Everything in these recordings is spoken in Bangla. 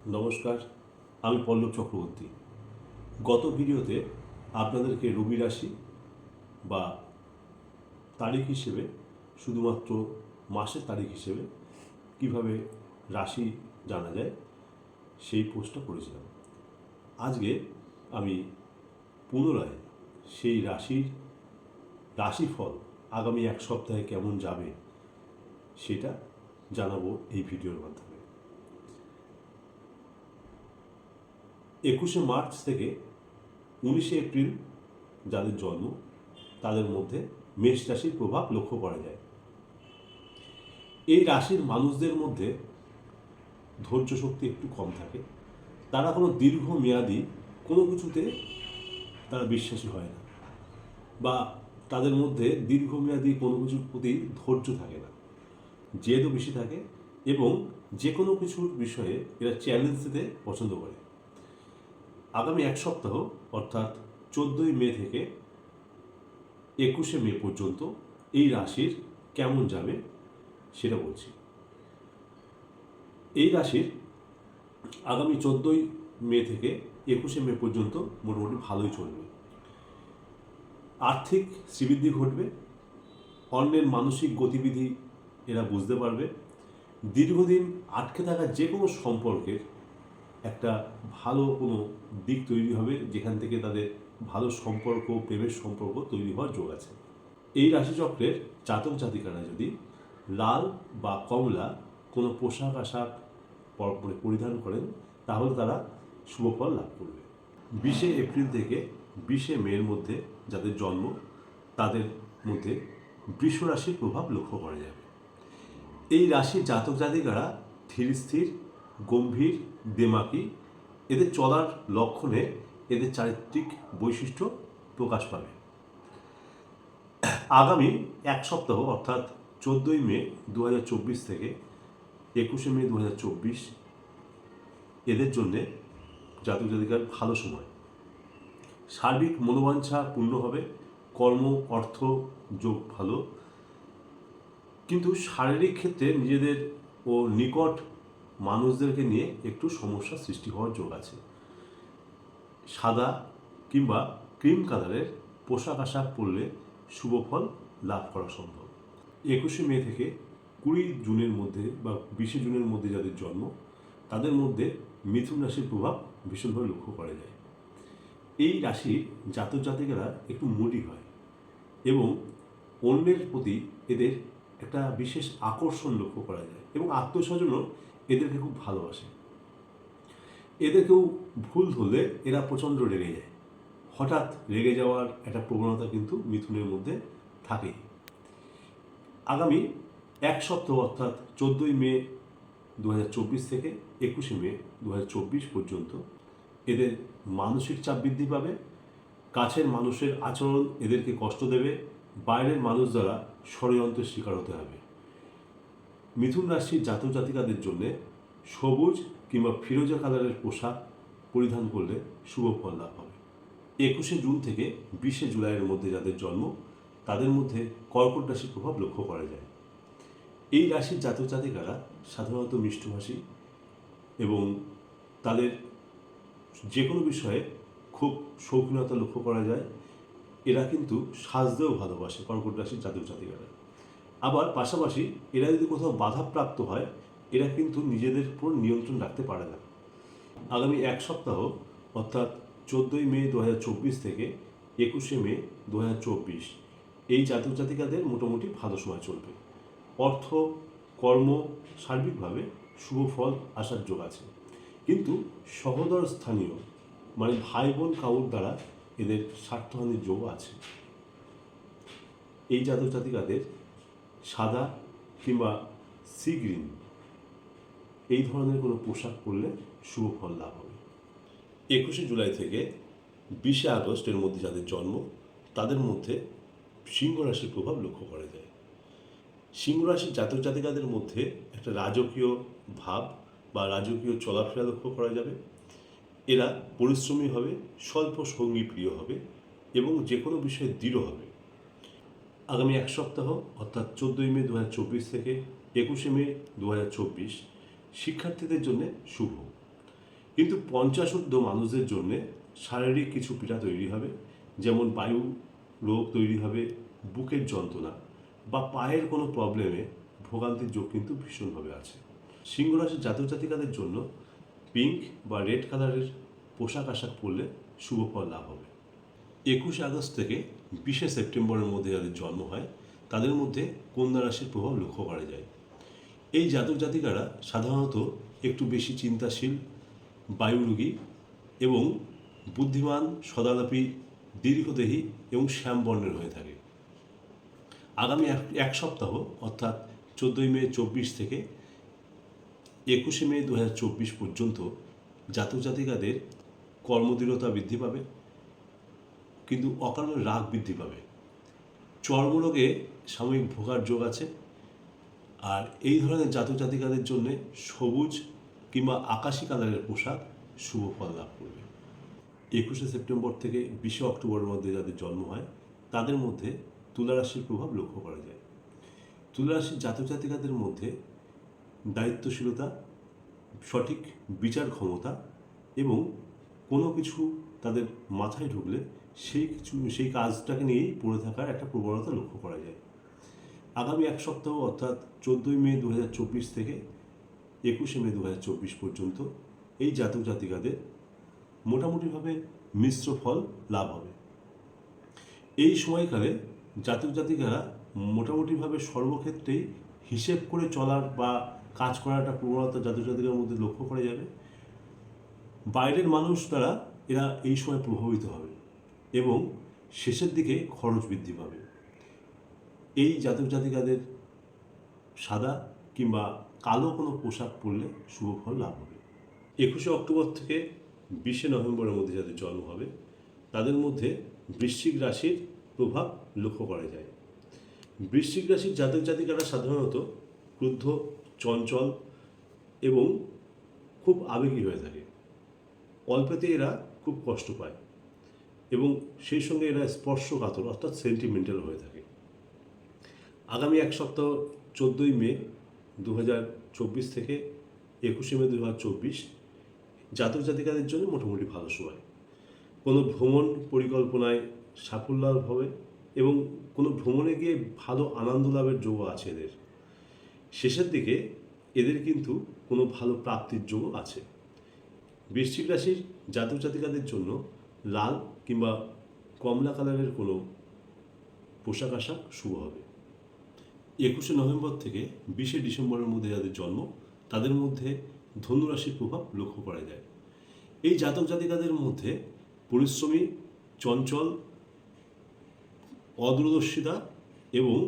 নমস্কার, আমি পল্লব চক্রবর্তী। গত ভিডিওতে আপনাদেরকে রবি রাশি বা তারিখ হিসেবে শুধুমাত্র মাসের তারিখ হিসেবে কিভাবে রাশি জানা যায় সেই পোস্টটা করেছিলাম। আজকে আমি পুনরায় সেই রাশিফল আগামী এক সপ্তাহে কেমন যাবে সেটা জানাবো এই ভিডিওর মাধ্যমে। 21শে মার্চ থেকে 19শে এপ্রিল যাদের জন্ম তাদের মধ্যে মেষ রাশির প্রভাব লক্ষ্য করা যায়। এই রাশির মানুষদের মধ্যে ধৈর্য শক্তি একটু কম থাকে। তারা কোনো দীর্ঘমেয়াদী কোনো কিছুতে তারা বিশ্বাসী হয় না, বা তাদের মধ্যে দীর্ঘমেয়াদী কোনো কিছুর প্রতি ধৈর্য থাকে না, জেদও বেশি থাকে এবং যে কোনো কিছুর বিষয়ে এরা চ্যালেঞ্জ দিতে পছন্দ করে। আগামী এক সপ্তাহ অর্থাৎ 14ই মে থেকে 21শে মে পর্যন্ত এই রাশির কেমন যাবে সেটা বলছি। এই রাশির আগামী 14ই মে থেকে 21শে মে পর্যন্ত মোটামুটি ভালোই চলবে। আর্থিক শ্রীবৃদ্ধি ঘটবে, অন্যের মানসিক গতিবিধি এরা বুঝতে পারবে, দীর্ঘদিন আটকে থাকা যে কোনো সম্পর্কের একটা ভালো কোনো দিক তৈরি হবে, যেখান থেকে তাদের ভালো সম্পর্ক, প্রেমের সম্পর্ক তৈরি হওয়ার যোগ আছে। এই রাশিচক্রের জাতক জাতিকারা যদি লাল বা কমলা কোনো পোশাক আশাক পরিধান করেন তাহলে তারা শুভফল লাভ করবে। 20শে এপ্রিল থেকে 20শে মের মধ্যে যাদের জন্ম তাদের মধ্যে বৃষ রাশির প্রভাব লক্ষ্য করা যাবে। এই রাশির জাতক জাতিকারা ধীর স্থির, গম্ভীর, দেমাকি, এদের চলার লক্ষণে এদের চারিত্রিক বৈশিষ্ট্য প্রকাশ পাবে। আগামী এক সপ্তাহ অর্থাৎ 14ই মে 2024 থেকে 21শে মে 2024 এদের জন্যে জাতক জাতিকার ভালো সময়। সার্বিক মনোবাঞ্ছা পূর্ণ হবে, কর্ম অর্থ যোগ ভালো, কিন্তু শারীরিক ক্ষেত্রে নিজেদের ও নিকট মানুষদেরকে নিয়ে একটু সমস্যার সৃষ্টি হওয়ার যোগ আছে। সাদা কিংবা ক্রিম কালারের পোশাক আশাক পরলে শুভফল লাভ করা সম্ভব। 21শে মে থেকে 20 জুনের মধ্যে বা 20শে জুনের মধ্যে যাদের জন্ম তাদের মধ্যে মিথুন রাশির প্রভাব ভীষণভাবে লক্ষ্য করা যায়। এই রাশির জাতক জাতিকারা একটু মুডি হয় এবং অন্যের প্রতি এদের একটা বিশেষ আকর্ষণ লক্ষ্য করা যায় এবং আত্মস্বজনও এদেরকে খুব ভালোবাসে। এদের কেউ ভুল ধরলে এরা প্রচণ্ড রেগে যায়। হঠাৎ রেগে যাওয়ার একটা প্রবণতা কিন্তু মিথুনের মধ্যে থাকেই। আগামী এক সপ্তাহ অর্থাৎ 14ই মে 2024 থেকে 21শে মে 2024 পর্যন্ত এদের মানসিক চাপ বৃদ্ধি পাবে, কাছের মানুষের আচরণ এদেরকে কষ্ট দেবে, বাইরের মানুষ দ্বারা ষড়যন্ত্রের শিকার হতে হবে। মিথুন রাশির জাতক জাতিকাদের জন্য সবুজ কিংবা ফিরোজা কালারের পোশাক পরিধান করলে শুভ ফল লাভ হবে। 21শে জুন থেকে 20শে জুলাইয়ের মধ্যে যাদের জন্ম তাদের মধ্যে কর্কট রাশির প্রভাব লক্ষ্য করা যায়। এই রাশির জাতক জাতিকারা সাধারণত মিষ্টভাষী এবং তাদের যে কোনো বিষয়ে খুব শৌখিনতা লক্ষ্য করা যায়। এরা কিন্তু সাজতেও ভালোবাসে কর্কট রাশির জাতক জাতিকারা। আবার পাশাপাশি এরা যদি কোথাও বাধাপ্রাপ্ত হয় এরা কিন্তু নিজেদের উপর নিয়ন্ত্রণ রাখতে পারে না। আগামী এক সপ্তাহ অর্থাৎ 14ই মে 2024 থেকে 21শে মে 2024 এই জাতক জাতিকাদের মোটামুটি ভালো সময় চলবে। অর্থ, কর্ম, সার্বিকভাবে শুভ ফল আসার যোগ আছে, কিন্তু সহোদর স্থানীয় মানে ভাই বোন কাউর দ্বারা এদের স্বার্থহানির যোগ আছে। এই জাতক জাতিকাদের সাদা কিংবা সি গ্রিন এই ধরনের কোনো পোশাক পরলে শুভ ফল লাভ হবে। 21শে জুলাই থেকে 20শে আগস্টের মধ্যে যাদের জন্ম তাদের মধ্যে সিংহ রাশির প্রভাব লক্ষ্য করা যায়। সিংহ রাশির জাতক জাতিকাদের মধ্যে একটা রাজকীয় ভাব বা রাজকীয় চলাফেরা লক্ষ্য করা যাবে। এরা পরিশ্রমী হবে, স্বল্প সঙ্গী প্রিয় হবে এবং যে কোনো বিষয়ে দৃঢ় হবে। আগামী এক সপ্তাহ অর্থাৎ 14ই মে 2024 থেকে 21শে মে 2024 শিক্ষার্থীদের জন্য শুভ। কিন্তু 50 মানুষদের জন্য শারীরিক কিছু পীড়া তৈরি হবে, যেমন বায়ু রোগ তৈরি হবে, বুকের যন্ত্রণা বা পায়ের কোনো প্রবলেমে ভোগান্তির যোগ কিন্তু ভীষণভাবে আছে। সিংহ রাশির জাতক জাতিকাদের জন্য পিঙ্ক বা রেড কালারের পোশাক আশাক পরলে শুভ ফল লাভ হবে। 21 আগস্ট থেকে 20 সেপ্টেম্বরের মধ্যে যাদের জন্ম হয় তাদের মধ্যে কন্যা রাশির প্রভাব লক্ষ্য করা যায়। এই জাতক জাতিকারা সাধারণত একটু বেশি চিন্তাশীল, বায়ুরোগী এবং বুদ্ধিমান, সদালাপী, দীর্ঘদেহী এবং শ্যামবর্ণের হয়ে থাকে। আগামী এক সপ্তাহ অর্থাৎ 14 মে 24 থেকে 21 মে 2024 পর্যন্ত জাতক জাতিকাদের কর্মদৃঢ়তা বৃদ্ধি পাবে, কিন্তু অকারণে রাগ বৃদ্ধি পাবে। চর্মরোগে সাময়িক ভোগার যোগ আছে। আর এই ধরনের জাতক জাতিকাদের জন্য সবুজ কিংবা আকাশি কালারের পোশাক শুভ ফল লাভ করবে। 21 সেপ্টেম্বর থেকে 20 অক্টোবরের মধ্যে যাদের জন্ম হয় তাদের মধ্যে তুলা রাশির প্রভাব লক্ষ্য করা যায়। তুলা রাশির জাতক জাতিকাদের মধ্যে দায়িত্বশীলতা, সঠিক বিচার ক্ষমতা এবং কোনো কিছু তাদের মাথায় ঢুকলে সেই কাজটাকে নিয়েই পড়ে থাকার একটা প্রবণতা লক্ষ্য করা যায়। আগামী এক সপ্তাহ অর্থাৎ 14 মে 2024 থেকে 21 মে 2024 পর্যন্ত এই জাতক জাতিকাদের মোটামুটিভাবে মিশ্র ফল লাভ হবে। এই সময়কালে জাতক জাতিকারা মোটামুটিভাবে সর্বক্ষেত্রেই হিসেব করে চলার বা কাজ করার একটা প্রবণতা জাতক জাতিকার মধ্যে লক্ষ্য করা যাবে। বাইরের মানুষ দ্বারা এরা এই সময় প্রভাবিত হবে এবং শেষের দিকে খরচ বৃদ্ধি পাবে। এই জাতক জাতিকাদের সাদা কিংবা কালো কোনো পোশাক পরলে শুভ ফল লাভ হবে। 21 অক্টোবর থেকে 20 নভেম্বরের মধ্যে যাদের জন্ম হবে তাদের মধ্যে বৃশ্চিক রাশির প্রভাব লক্ষ্য করা যায়। বৃশ্চিক রাশির জাতক জাতিকারা সাধারণত ক্রুদ্ধ, চঞ্চল এবং খুব আবেগী হয়ে থাকে। অল্পেতে এরা খুব কষ্ট পায় এবং সেই সঙ্গে এরা স্পর্শকাতর অর্থাৎ সেন্টিমেন্টাল হয়ে থাকে। আগামী এক সপ্তাহ 14 মে 2024 থেকে 21 মে 2024 জাতক জাতিকাদের জন্য মোটামুটি ভালো সময়। কোনো ভ্রমণ পরিকল্পনায় সাফল্য লাভ হবে এবং কোনো ভ্রমণে গিয়ে ভালো আনন্দ লাভের যোগ আছে এদের। শেষের দিকে এদের কিন্তু কোনো ভালো প্রাপ্তির যোগ আছে। বৃশ্চিক রাশির জাতক জাতিকাদের জন্য লাল কিংবা কমলা কালারের কোনো পোশাক আশাক শুভ হবে। 21 নভেম্বর থেকে 20 ডিসেম্বরের মধ্যে যাদের জন্ম তাদের মধ্যে ধনু রাশির প্রভাব লক্ষ্য করা যায়। এই জাতক জাতিকাদের মধ্যে পরিশ্রমী, চঞ্চল, অদূরদর্শিতা এবং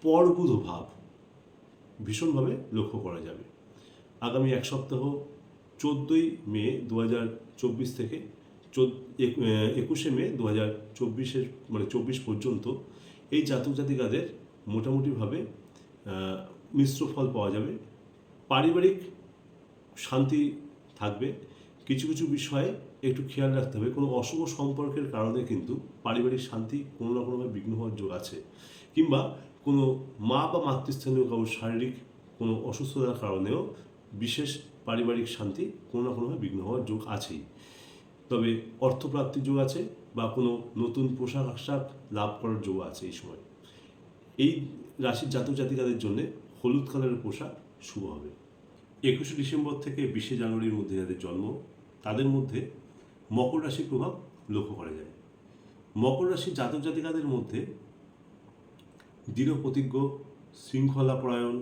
পরবুধ ভাব ভীষণভাবে লক্ষ্য করা যাবে। আগামী এক সপ্তাহ 14 মে 2024 থেকে 21 মে 2024 24 পর্যন্ত এই জাতক জাতিকাদের মোটামুটিভাবে মিশ্র ফল পাওয়া যাবে। পারিবারিক শান্তি থাকবে। কিছু কিছু বিষয়ে একটু খেয়াল রাখতে হবে। কোনো অশুভ সম্পর্কের কারণে কিন্তু পারিবারিক শান্তি কোনো না কোনোভাবে বিঘ্ন হওয়ার যোগ আছে, কিংবা কোনো মা বা মাতৃস্থানীয় কারোর শারীরিক কোনো অসুস্থতার কারণেও বিশেষ পারিবারিক শান্তি কোনো না কোনোভাবে বিঘ্ন হওয়ার যোগ আছেই। তবে অর্থপ্রাপ্তির যোগ আছে বা কোনো নতুন পোশাক আশাক লাভ করার যোগ আছে এই সময়। এই রাশির জাতক জাতিকাদের জন্য হলুদ কালারের পোশাক শুভ হবে। 21 ডিসেম্বর থেকে 20 জানুয়ারির মধ্যে যাদের জন্ম তাদের মধ্যে মকর রাশির প্রভাব লক্ষ্য করা যায়। মকর রাশির জাতক জাতিকাদের মধ্যে দৃঢ় প্রতিজ্ঞ, শৃঙ্খলাপরায়ণ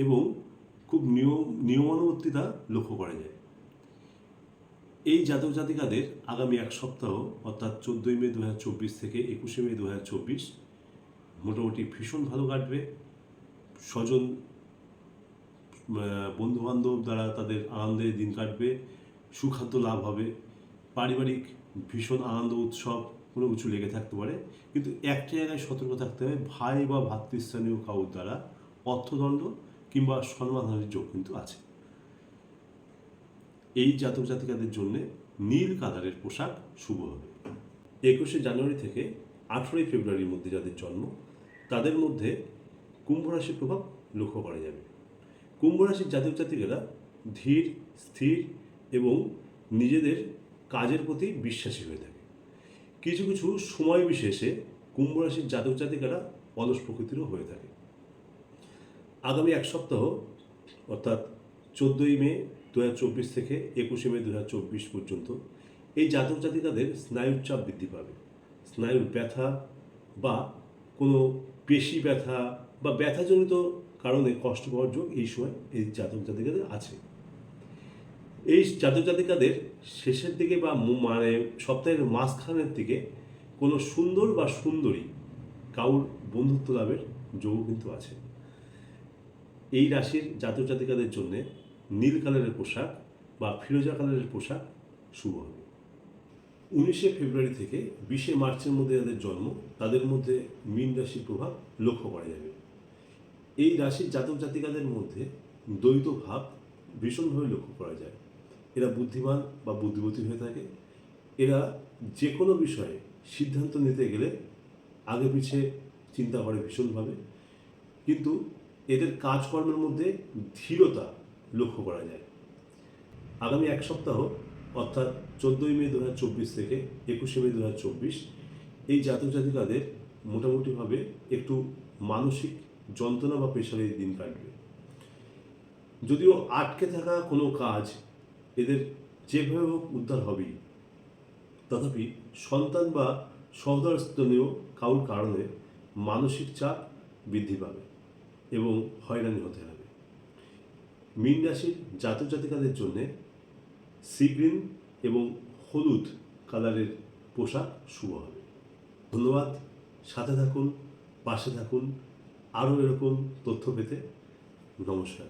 এবং খুব নিয়মানুবর্তিতা লক্ষ্য করা যায়। এই জাতক জাতিকাদের আগামী এক সপ্তাহ অর্থাৎ 14 মে 2024 থেকে 21 মে 2024 মোটামুটি ভীষণ ভালো কাটবে। স্বজন বন্ধুবান্ধব দ্বারা তাদের আনন্দের দিন কাটবে, সুখাদ্য লাভ হবে, পারিবারিক ভীষণ আনন্দ উৎসব কোনো কিছু লেগে থাকতে পারে। কিন্তু একটা জায়গায় সতর্ক থাকতে হবে, ভাই বা ভাতৃস্থানীয় কাউর দ্বারা অর্থদণ্ড কিংবা সম্মানহানির যোগ কিন্তু আছে। এই জাতক জাতিকাদের জন্য নীল কালারের পোশাক শুভ হবে। 21 জানুয়ারি থেকে 18 ফেব্রুয়ারির মধ্যে যাদের জন্ম তাদের মধ্যে কুম্ভ রাশির প্রভাব লক্ষ্য করা যাবে। কুম্ভ রাশির জাতক জাতিকারা ধীর, স্থির এবং নিজেদের কাজের প্রতি বিশ্বাসী হয়ে থাকে। কিছু কিছু সময় বিশেষে কুম্ভ রাশির জাতক জাতিকারা অলস প্রকৃতিরও হয়ে থাকে। আগামী এক সপ্তাহ অর্থাৎ 14ই মে 2024 থেকে 21শে মে 2024 পর্যন্ত এই জাতক জাতিকাদের স্নায়ুর চাপ বৃদ্ধি পাবে। স্নায়ুর ব্যথা বা কোনো পেশি ব্যথা বা ব্যথাজনিত কারণে কষ্ট পাওয়ার যোগ এই সময় এই জাতক জাতিকাদের আছে। এই জাতক জাতিকাদের শেষের দিকে বা মানে সপ্তাহের মাঝখানের দিকে কোনো সুন্দর বা সুন্দরী কাউর বন্ধুত্ব লাভের যোগও কিন্তু আছে। এই রাশির জাতক জাতিকাদের জন্য নীল কালারের পোশাক বা ফিরোজা কালারের পোশাক শুভ হবে। 19শে ফেব্রুয়ারি থেকে 20শে মার্চের মধ্যে যাদের জন্ম তাদের মধ্যে মীন রাশির প্রভাব লক্ষ্য করা যাবে। এই রাশির জাতক জাতিকাদের মধ্যে দ্বৈত ভাব ভীষণভাবে লক্ষ্য করা যায়। এরা বুদ্ধিমান বা বুদ্ধিমতী হয়ে থাকে। এরা যে কোনো বিষয়ে সিদ্ধান্ত নিতে গেলে আগে পিছে চিন্তা করে ভীষণভাবে, কিন্তু এদের কাজকর্মের মধ্যে ধীরতা লক্ষ্য করা যায়। আগামী এক সপ্তাহ অর্থাৎ 14ই মে 2024 থেকে 21শে মে 2024 এই জাতক জাতিকাদের মোটামুটিভাবে একটু মানসিক যন্ত্রণা বা প্রেশারে দিন কাটবে। যদিও আটকে থাকা কোনো কাজ এদের যেভাবে হোক উদ্ধার হবেই, তথাপি সন্তান বা সহোদরস্তনীয় কারোর কারণে মানসিক চাপ বৃদ্ধি পাবে এবং হয়রানি হতে হবে। মীন রাশির জাতক জাতিকাদের জন্যে সি গ্রিন এবং হলুদ কালারের পোশাক শুভ হবে। ধন্যবাদ, সাথে থাকুন, পাশে থাকুন, আরও এরকম তথ্য পেতে। নমস্কার।